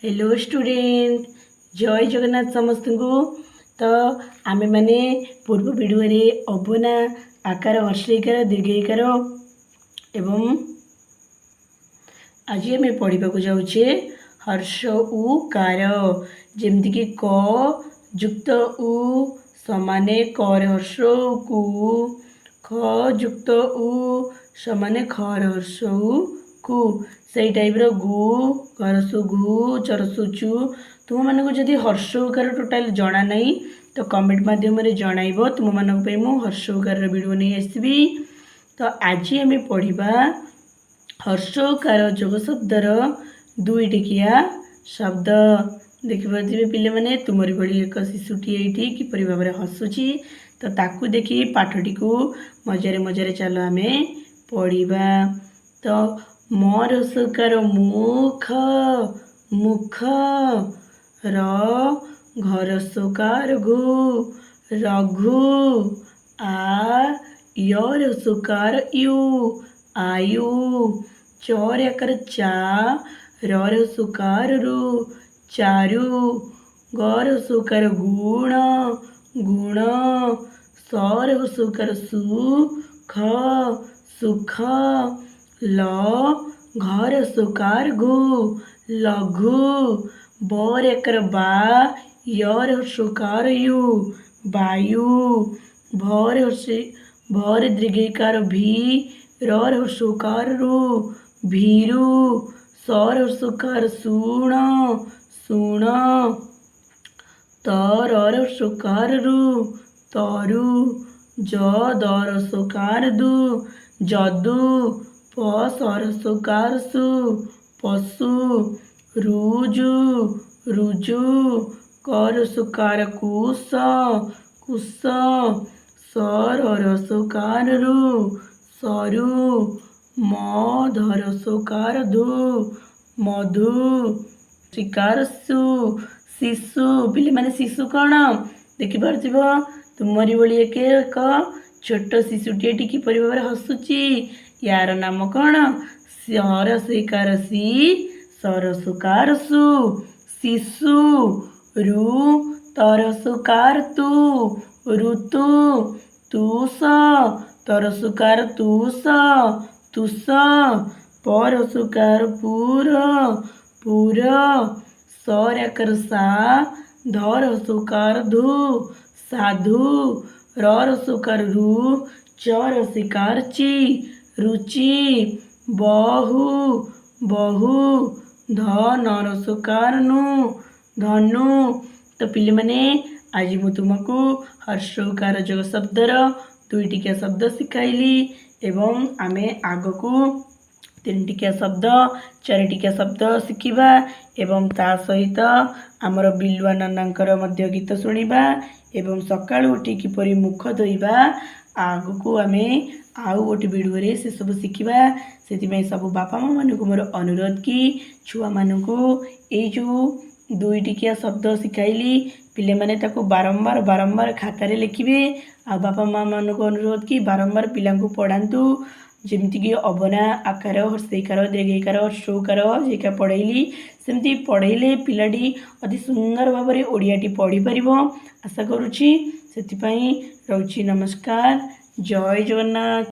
Hello student जय जगन्नाथ समस्त को। तो आमे माने पूर्व वीडियो रे अबना आकार हर्षईकार दीर्घईकार एवं आज आम पढ़ा जाऊे हर्ष उकार जमीक क युक्त उ समाने कर हर्ष कु, ख युक्त उ समाने खर हर्ष कु, से टाइप गु घरसु घु चरसु चु। तुम मानक जदि हर्ष उकार टोटाल जना नहीं तो कमेंट माध्यम जनइब तुम मानक मु हर्ष उकार वीडियो नहीं आसबी। तो आज आम पढ़ा हर्ष उकार जोग शब्दर दुई टिकिया शब्द। देखिपे पिले माने तुमरी भली एक शिशुटी ये किपरि भाव में हसुची। तो ताकू देखी पाठटी को मजारे मजारे चलो आम पढ़ा। तो म रसकार मुख मुख, र घर सुकार घु रघु, आ य सुकार यु आयु, चौर आकार चा र सुकार रु चारु, गर सुकार गुण गुण, सर सुकार सु ख सुख, ल घर सुकार घु लघु, बर एकर बा यर सुकार यु वायु, भर दीर्घकार भी र सुकार रु भीरु, सर सुकार सुण सुण, तर सुकार रु तरु, ज दर सुकार दु जदु, प सर सुकार सु पशु, रुजु रुजु, कर सुकार कुश कुश, सर सुकार रु सरु, म धर सुकार धु मधु, शिकार सु शिशु। पिले माने शिशु कौन देखिपार तुमरी भली एक छोट शिशुटी किपरि भाव में हसुची। यार नाम कौन सर शिकार सी सर सुकार सु शिशु, रु तर सुकार तु ऋतु, तुष तर सुकार तुष तुष, पर सुकार पुर पुर, सर आकार सा धर सुकार धु साधु, र सुकार रु चर शिकार ची रुचि, बहु बहु, धन सुकार नु धनु। तो पिले माने आज मु तुमको हर्ष उकार जोग शब्दर दुई टिकिया शब्द शिखाइली एवं आमे आग को तीन टिकिया शब्द चार टिकिया शब्द शिखा एवं ता सहित आमर बिलुआ नानांकर मध्य गीत शुणा एवं सकाळु उठी किपरि मुख धोइबा आग को आमे आउ गोटे वीडियो रे से सब शिखा। से सब बापा माँ मानक मोर अनुरोध कि छुआ मानक ये जो दुई टिकिया शब्द शिखाइली पिले माने ताको बारंबार बारंबार खातार लिखिबे। आ बापा माँ मानक अनुरोध कि बारंबार पिलांकु पढ़ातु जमीक अबना आकार हर्षईकार दीर्घईकार हर्षकार जेका पढ़ेली सेमती पढ़ेले पिलाटी अति सुंदर भाव में ओडियाटी पढ़ी पार आशा करुच्ची। से रहुची नमस्कार जय जगन्नाथ।